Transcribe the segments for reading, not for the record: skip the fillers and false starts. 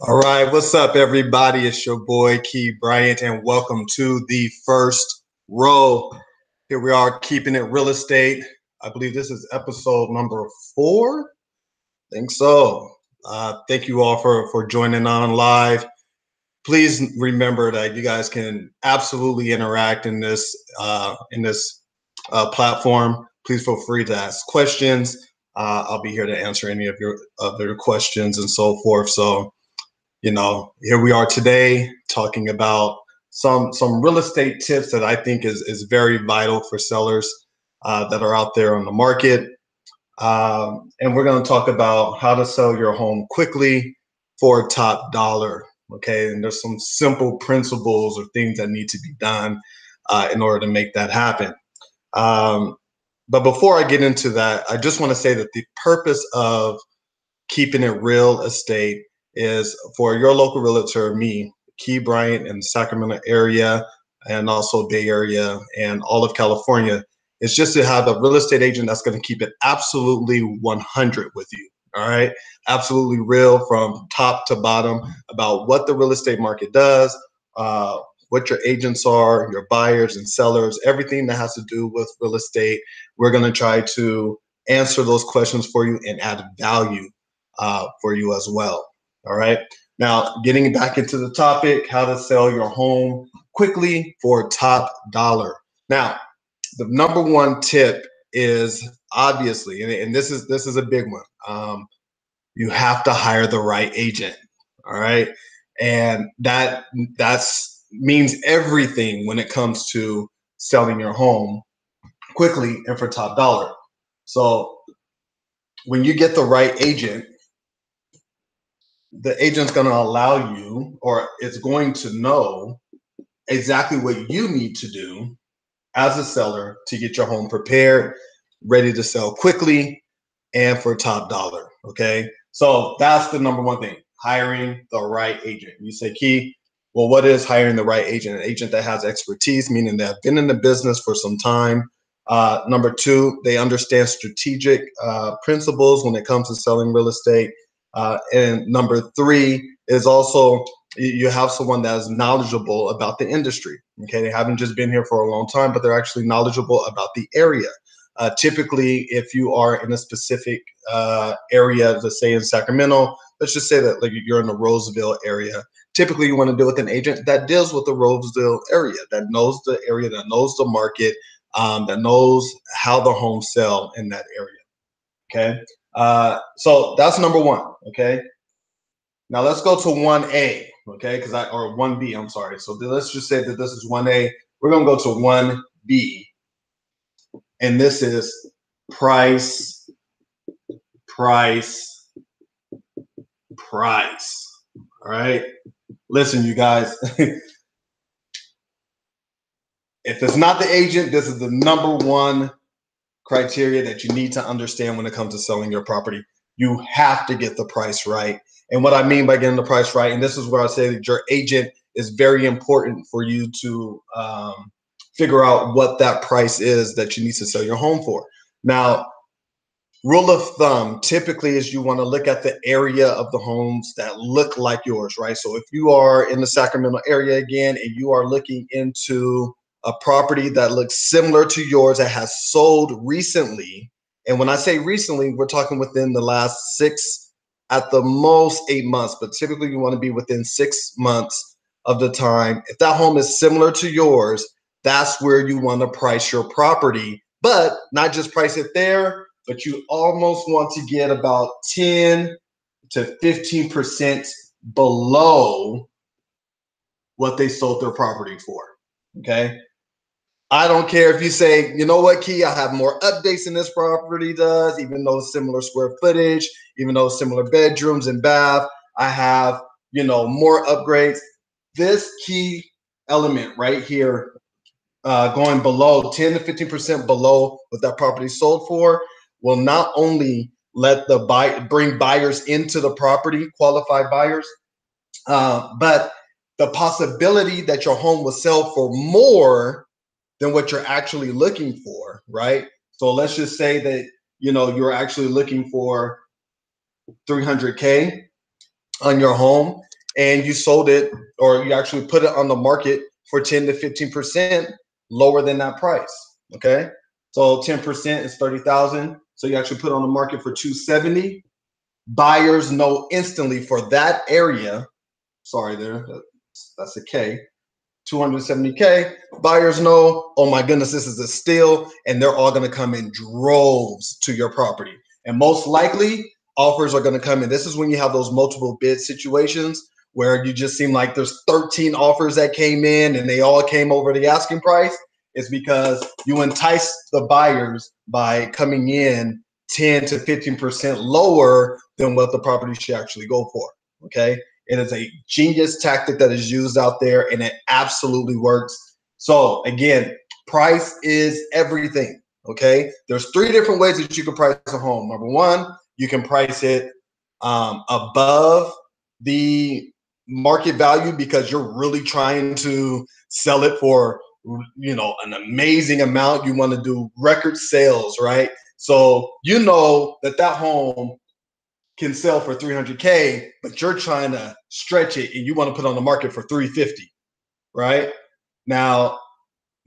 All right, what's up, everybody? It's your boy Key Bryant, and welcome to the first row. Here we are, keeping it real estate. I believe this is episode number 4. I think so. Thank you all for joining on live. Please remember that you guys can absolutely interact in this platform. Please feel free to ask questions. I'll be here to answer any of your other questions and so forth. So here we are today talking about some real estate tips that I think is very vital for sellers that are out there on the market. And we're going to talk about how to sell your home quickly for top dollar. Okay, and there's some simple principles or things that need to be done in order to make that happen. But before I get into that, I just want to say that the purpose of keeping it real estate is for your local realtor, me, Key Bryant, in the Sacramento area and also Bay Area and all of California. It's just to have a real estate agent that's going to keep it absolutely 100 with you. All right. Absolutely real from top to bottom about what the real estate market does, what your agents are, your buyers and sellers, everything that has to do with real estate. We're going to try to answer those questions for you and add value for you as well. All right. Now, getting back into the topic, how to sell your home quickly for top dollar. Now, the number one tip is obviously, and this is a big one. You have to hire the right agent. All right, and that's means everything when it comes to selling your home quickly and for top dollar. So when you get the right agent, the agent's going to allow you, or it's going to know exactly what you need to do as a seller to get your home prepared, ready to sell quickly and for top dollar. Okay. So that's the number one thing, hiring the right agent. You say, Key, well, what is hiring the right agent? An agent that has expertise, meaning they have been in the business for some time. Number two, they understand strategic principles when it comes to selling real estate. And number three is also you have someone that is knowledgeable about the industry. Okay, they haven't just been here for a long time, but they're actually knowledgeable about the area. Typically, if you are in a specific area, let's say in Sacramento, let's just say that like you're in the Roseville area. Typically, you want to deal with an agent that deals with the Roseville area, that knows the area, that knows the market, that knows how the homes sell in that area. Okay, so that's number one. Okay, now let's go to 1A. Okay, or 1B. I'm sorry. So let's just say that this is 1A. We're gonna go to 1B, and this is price, price, price. All right. Listen, you guys. If it's not the agent, this is the number one criteria that you need to understand when it comes to selling your property. You have to get the price right. And what I mean by getting the price right, and this is where I say that your agent is very important for you to figure out what that price is that you need to sell your home for. Now, rule of thumb typically is you want to look at the area of the homes that look like yours, right? So if you are in the Sacramento area again and you are looking into a property that looks similar to yours that has sold recently, and when I say recently, we're talking within the last 6, at the most 8 months, but typically you want to be within 6 months of the time. If that home is similar to yours, that's where you want to price your property, but not just price it there, but you almost want to get about 10 to 15% below what they sold their property for. Okay. I don't care if you say, you know what, Key, I have more updates than this property does, even though it's similar square footage, even though it's similar bedrooms and bath, I have, more upgrades. This key element right here, going below 10 to 15% below what that property sold for, will not only let bring buyers into the property, qualified buyers, but the possibility that your home will sell for more than what you're actually looking for, right? So let's just say that you're actually looking for 300K on your home, and you sold it, or you actually put it on the market for 10 to 15% lower than that price. Okay, so 10% is 30,000. So you actually put it on the market for 270. Buyers know instantly for that area. Sorry, that's a K. 270K. Buyers know, oh my goodness, this is a steal, and they're all going to come in droves to your property. And most likely, offers are going to come in. This is when you have those multiple bid situations where you just seem like there's 13 offers that came in and they all came over the asking price. It's because you entice the buyers by coming in 10 to 15% lower than what the property should actually go for. Okay. It is a genius tactic that is used out there, and it absolutely works. So again, price is everything. Okay. There's 3 different ways that you can price a home. Number one, you can price it above the market value because you're really trying to sell it for, you know, an amazing amount. You want to do record sales, right? So you know that that home can sell for 300K, but you're trying to stretch it and you want to put on the market for 350, right? Now,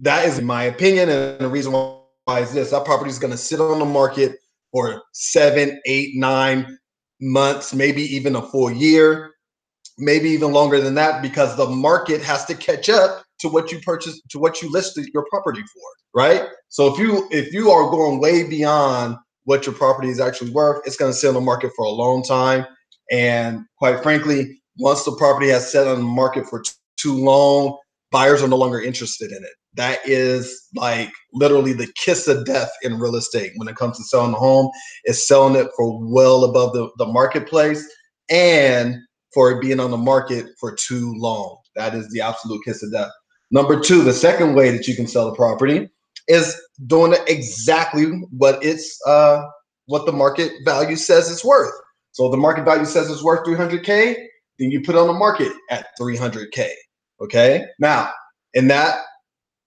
that is in my opinion, and the reason why is this: that property is going to sit on the market for 7, 8, 9 months, maybe even a full year, maybe even longer than that, because the market has to catch up to what you purchased, to what you listed your property for, right? So if you are going way beyond what your property is actually worth, it's going to sit on the market for a long time. And quite frankly, once the property has sat on the market for too long, buyers are no longer interested in it. That is like literally the kiss of death in real estate when it comes to selling the home. Is selling it for well above the marketplace, and for it being on the market for too long. That is the absolute kiss of death. Number 2, the second way that you can sell a property is doing it exactly what what the market value says it's worth. So the market value says it's worth 300K, then you put it on the market at 300K. Okay. Now, in that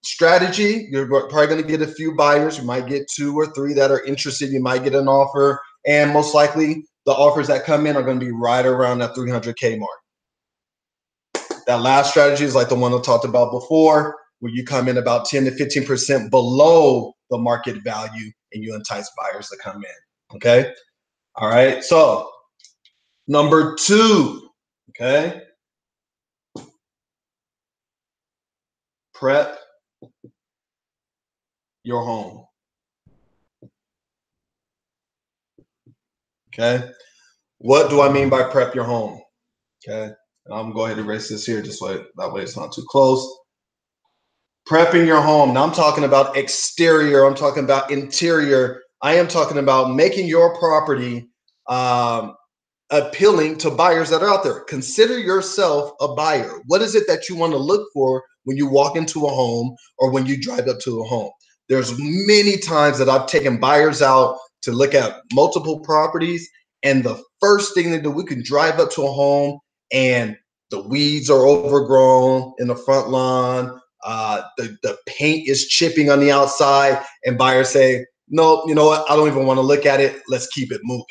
strategy, you're probably going to get a few buyers. You might get 2 or 3 that are interested. You might get an offer, and most likely the offers that come in are going to be right around that 300K mark. That last strategy is like the one I talked about before, where you come in about 10 to 15% below the market value and you entice buyers to come in. Okay. All right. So number 2, okay, prep your home. Okay. What do I mean by prep your home? Okay. And I'm going to go ahead and erase this here just so that way it's not too close. Prepping your home. Now I'm talking about exterior. I'm talking about interior. I am talking about making your property appealing to buyers that are out there. Consider yourself a buyer. What is it that you want to look for when you walk into a home or when you drive up to a home? There's many times that I've taken buyers out to look at multiple properties, and the first thing they do, we can drive up to a home and the weeds are overgrown in the front lawn. The paint is chipping on the outside, and buyers say, no, you know what? I don't even want to look at it. Let's keep it moving.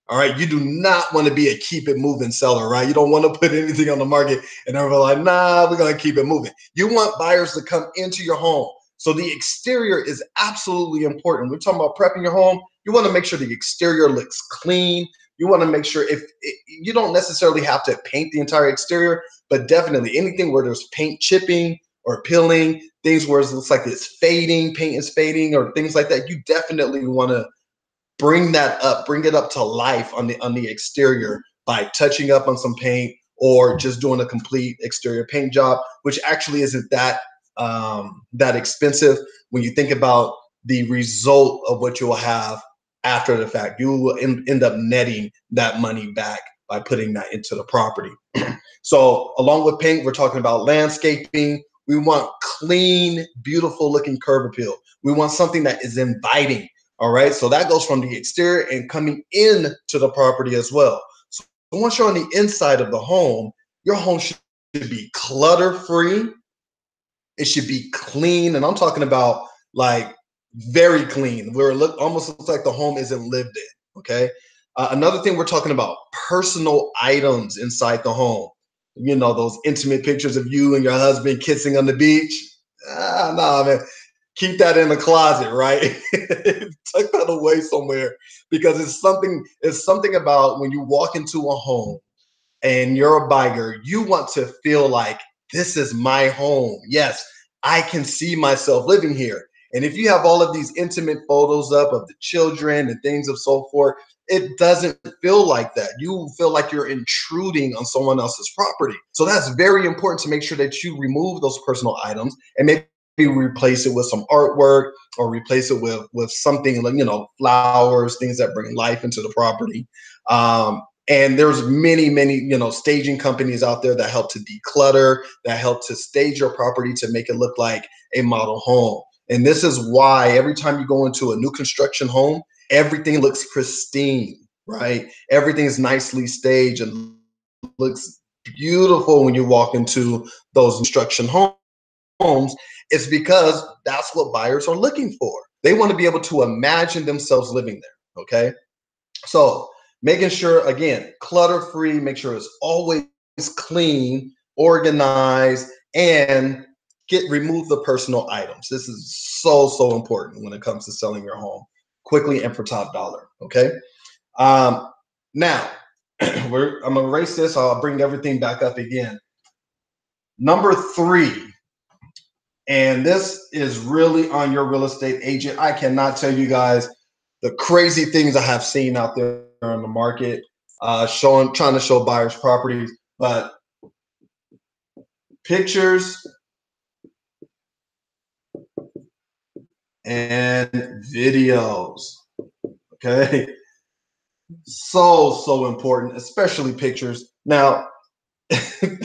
All right. You do not want to be a keep it moving seller, right? You don't want to put anything on the market and they're like, nah, we're going to keep it moving. You want buyers to come into your home. So the exterior is absolutely important. We're talking about prepping your home. You want to make sure the exterior looks clean. You want to make sure you don't necessarily have to paint the entire exterior, but definitely anything where there's paint chipping or peeling, things where it looks like it's fading, paint is fading, or things like that. You definitely want to bring that up, bring it up to life on the exterior by touching up on some paint or just doing a complete exterior paint job, which actually isn't that that expensive when you think about the result of what you will have after the fact. You will end up netting that money back by putting that into the property. So along with paint, we're talking about landscaping. We want clean, beautiful looking curb appeal. We want something that is inviting. All right. So that goes from the exterior and coming in to the property as well. So once you're on the inside of the home, your home should be clutter free. It should be clean. And I'm talking about like very clean, where it almost looks like the home isn't lived in. Okay. Another thing, we're talking about personal items inside the home. you know, those intimate pictures of you and your husband kissing on the beach. No, man. Keep that in the closet, right? Tuck that away somewhere because it's something about when you walk into a home and you're a buyer, you want to feel like this is my home. Yes, I can see myself living here. And if you have all of these intimate photos up of the children and things of so forth, it doesn't feel like that. You feel like you're intruding on someone else's property. So that's very important to make sure that you remove those personal items and maybe replace it with some artwork or replace it with something like, you know, flowers, things that bring life into the property. And there's many, you know, staging companies out there that help to declutter, that help to stage your property to make it look like a model home. And this is why every time you go into a new construction home, everything looks pristine, right? Everything's nicely staged and looks beautiful when you walk into those construction homes. It's because that's what buyers are looking for. They want to be able to imagine themselves living there, okay? So making sure, again, clutter free, make sure it's always clean, organized, and remove the personal items. This is so important when it comes to selling your home quickly and for top dollar. Okay. Now I'm gonna erase this. I'll bring everything back up again. Number 3, and this is really on your real estate agent. I cannot tell you guys the crazy things I have seen out there on the market, trying to show buyers properties, but pictures and videos. Okay, so important, especially pictures. Now,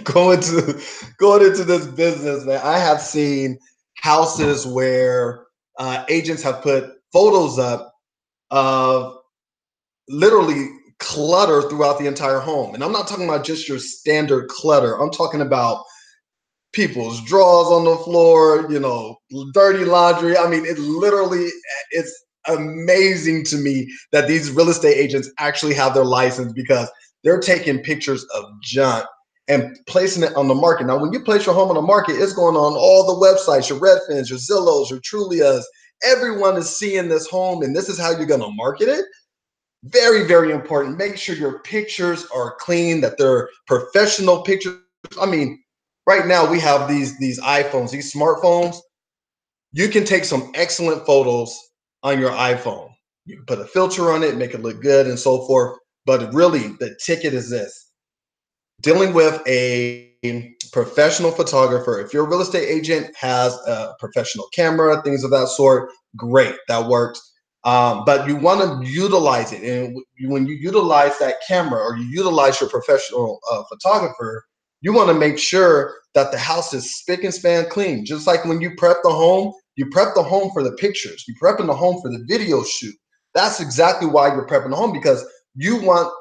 going into this business, man, I have seen houses where agents have put photos up of literally clutter throughout the entire home. And I'm not talking about just your standard clutter. I'm talking about people's drawers on the floor, you know, dirty laundry. I mean, it's amazing to me that these real estate agents actually have their license because they're taking pictures of junk and placing it on the market. Now, when you place your home on the market, it's going on all the websites, your Redfins, your Zillows, your Trulias. Everyone is seeing this home, and this is how you're going to market it. Very important. Make sure your pictures are clean, that they're professional pictures. I mean, right now we have these iPhones, these smartphones. You can take some excellent photos on your iPhone. You can put a filter on it, make it look good and so forth. But really, the ticket is this: dealing with a professional photographer. If your real estate agent has a professional camera, things of that sort, great, that works. But you want to utilize it. And when you utilize that camera or you utilize your professional photographer, you want to make sure that the house is spick and span clean. Just like when you prep the home, you prep the home for the pictures, you prepping the home for the video shoot. That's exactly why you're prepping the home, because you want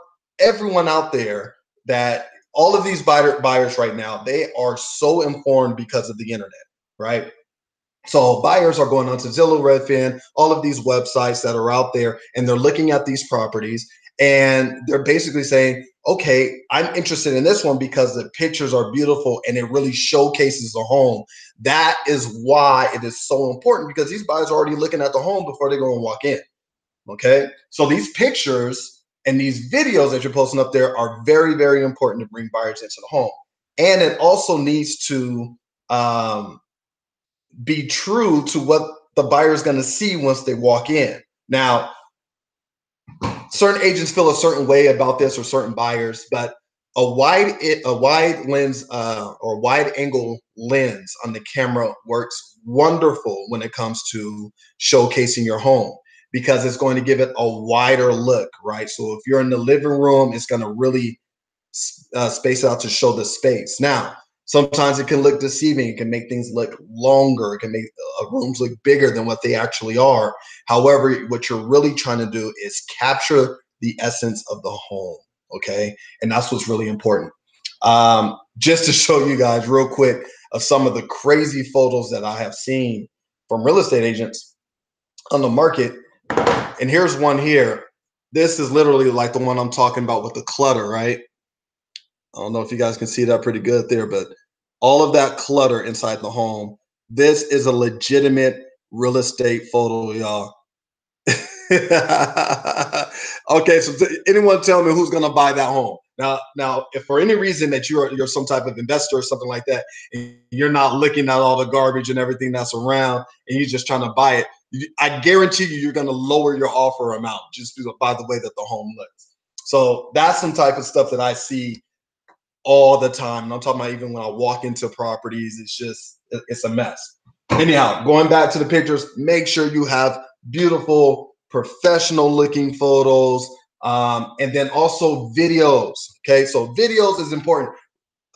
everyone out there that all of these buyers right now, they are so informed because of the internet, right? So buyers are going onto Zillow, Redfin, all of these websites that are out there, and they're looking at these properties, and they're basically saying, okay, I'm interested in this one because the pictures are beautiful and it really showcases the home. That is why it is so important, because these buyers are already looking at the home before they go and walk in. Okay. So these pictures and these videos that you're posting up there are very important to bring buyers into the home. And it also needs to be true to what the buyer is going to see once they walk in. Now, certain agents feel a certain way about this, or certain buyers, but a wide lens or wide angle lens on the camera works wonderful when it comes to showcasing your home, because it's going to give it a wider look, right? So if you're in the living room, it's going to really space out to show the space. Now, sometimes it can look deceiving. It can make things look longer. It can make rooms look bigger than what they actually are. However, what you're really trying to do is capture the essence of the home, okay? And that's what's really important. Just to show you guys real quick of some of the crazy photos that I have seen from real estate agents on the market. And here's one here. This is literally like the one I'm talking about with the clutter, right? I don't know if you guys can see that pretty good there, but all of that clutter inside the home. This is a legitimate real estate photo, y'all. Okay, so anyone tell me who's gonna buy that home? Now, if for any reason that you're some type of investor or something like that, and you're not looking at all the garbage and everything that's around, and you're just trying to buy it, I guarantee you're gonna lower your offer amount just by the way that the home looks. So that's some type of stuff that I see all the time. And I'm talking about even when I walk into properties, it's a mess. Anyhow, going back to the pictures, make sure you have beautiful, professional looking photos. And then also videos. Okay, so videos is important.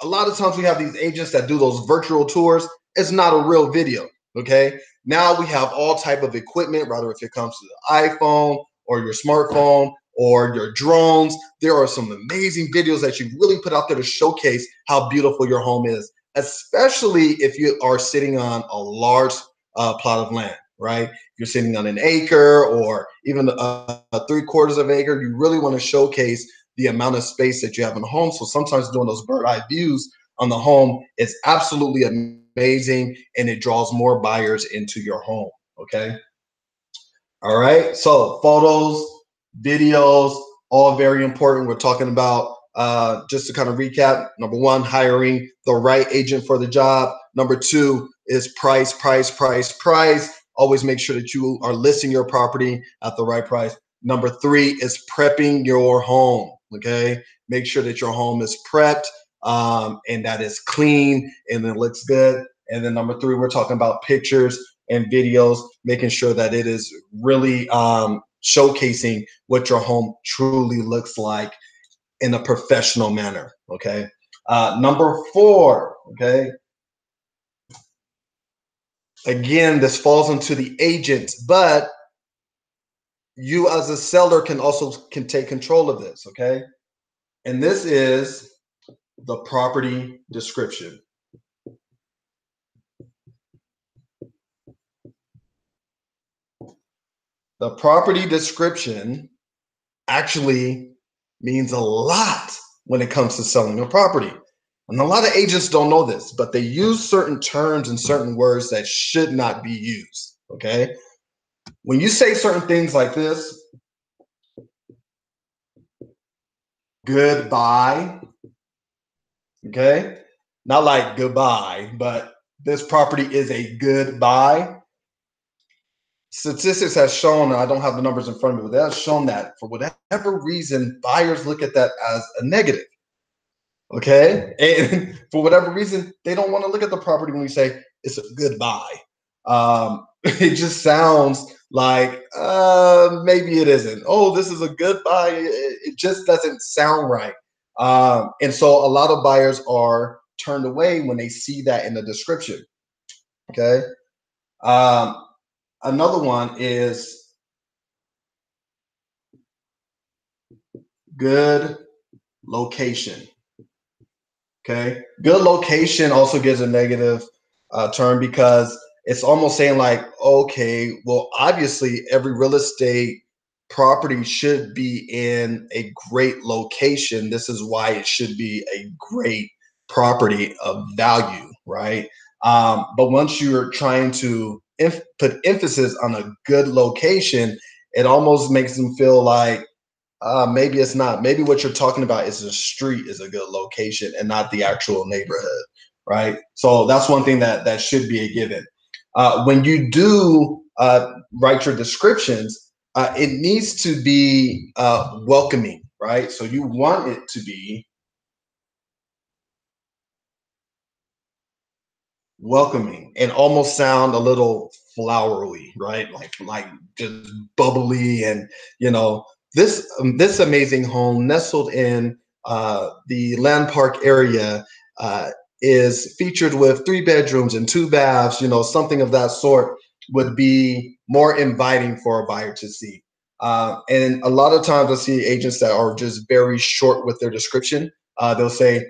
A lot of times we have these agents that do those virtual tours. It's not a real video. Okay, now we have all type of equipment, whether if it comes to the iPhone or your smartphone or your drones. There are some amazing videos that you really put out there to showcase how beautiful your home is, especially if you are sitting on a large plot of land, right? If you're sitting on an acre or even a 3/4 of an acre, you really want to showcase the amount of space that you have in the home. So sometimes doing those bird eye views on the home is absolutely amazing, and it draws more buyers into your home. Okay. All right. So photos, videos, all very important. We're talking about just to kind of recap. Number one, hiring the right agent for the job. Number two is price, price, price, price. Always make sure that you are listing your property at the right price. Number three is prepping your home. Okay. Make sure that your home is prepped and that it's clean and it looks good. And then number three, we're talking about pictures and videos, making sure that it is really showcasing what your home truly looks like in a professional manner. Okay. Number four. Okay. Again, this falls into the agent, but you as a seller can take control of this. Okay. And this is the property description. The property description actually means a lot when it comes to selling a property. And a lot of agents don't know this, but they use certain terms and certain words that should not be used. Okay. When you say certain things like this, goodbye, okay, not like goodbye, but this property is a good buy. Statistics has shown, and I don't have the numbers in front of me, but that has shown that for whatever reason, buyers look at that as a negative. Okay. And for whatever reason, they don't want to look at the property when we say it's a good buy. It just sounds like maybe it isn't. Oh, this is a good buy. It just doesn't sound right. And so a lot of buyers are turned away when they see that in the description. Okay. Um, Another one is good location. Okay. Good location also gives a negative term because it's almost saying like, okay, well, obviously every real estate property should be in a great location. This is why it should be a great property of value, right? But once you're trying to put emphasis on a good location, it almost makes them feel like maybe it's not. Maybe what you're talking about is the street is a good location and not the actual neighborhood, right? So that's one thing that should be a given. When you do write your descriptions, it needs to be welcoming, right? So you want it to be welcoming and almost sound a little flowery, right? Like just bubbly and you know this amazing home nestled in the Land Park area is featured with 3 bedrooms and 2 baths. You know, something of that sort would be more inviting for a buyer to see. And a lot of times I see agents that are just very short with their description. They'll say,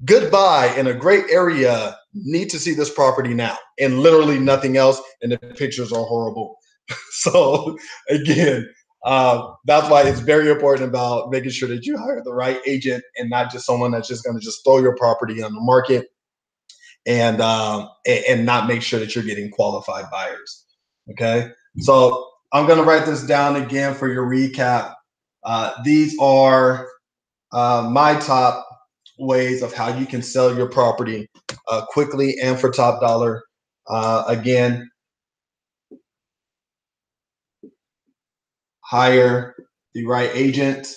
goodbye in a great area, need to see this property now, and literally nothing else, and the pictures are horrible. So again, That's why it's very important about making sure that you hire the right agent and not just someone that's just going to just throw your property on the market and not make sure that you're getting qualified buyers. Okay, so I'm going to write this down again for your recap. These are my top ways of how you can sell your property quickly and for top dollar. Again, hire the right agent.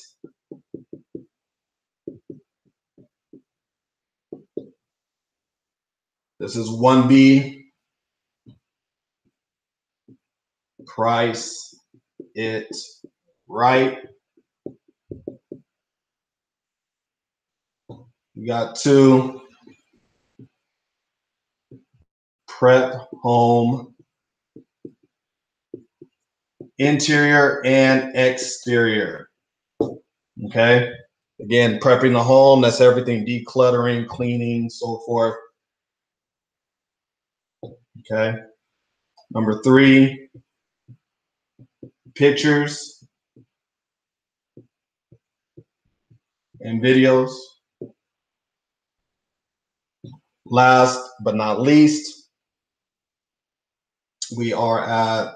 This is 1B. Price it right. You got 2. Prep home interior and exterior. Okay. Again, prepping the home, that's everything, decluttering, cleaning, so forth. Okay. Number 3, pictures and videos. Last but not least, we are at,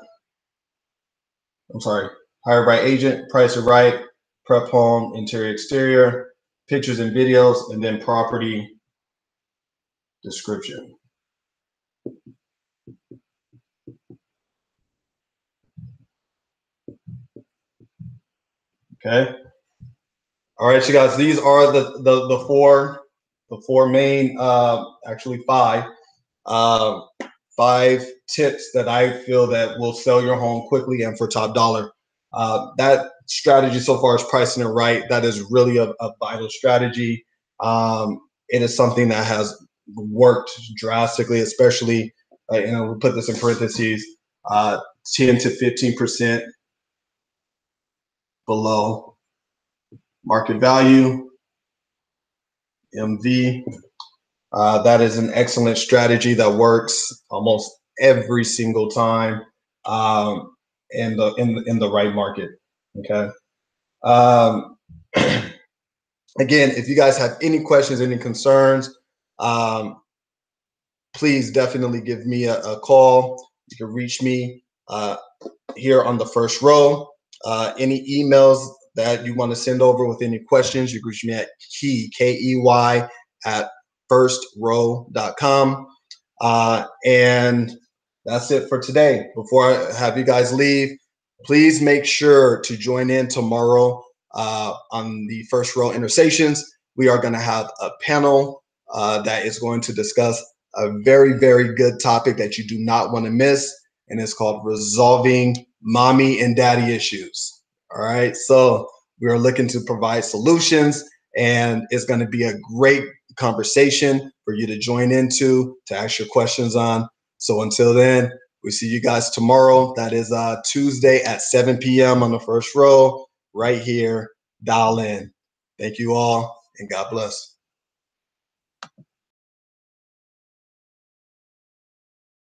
hire by agent, price it right, prep home, interior, exterior, pictures and videos, and then property description. Okay. All right, you guys. These are the four main, actually 5 tips that I feel that will sell your home quickly and for top dollar. That strategy so far is pricing it right. That is really a vital strategy. It is something that has worked drastically, especially, we put this in parentheses, 10 to 15% below market value, MV. That is an excellent strategy that works almost every single time in the right market. Okay. Again, if you guys have any questions, any concerns, please definitely give me a call. You can reach me here on the First Row. Any emails that you want to send over with any questions, you can reach me at Key, at firstrow.com. And that's it for today. Before I have you guys leave, please make sure to join in tomorrow on the First Row Intersations. We are going to have a panel that is going to discuss a very, very good topic that you do not want to miss. And it's called Resolving Mommy and Daddy Issues. All right. So we are looking to provide solutions, and it's going to be a great conversation for you to join into, to ask your questions on. So until then, we see you guys tomorrow. That is Tuesday at 7 p.m. on the First Row right here. Dial in. Thank you all, and God bless.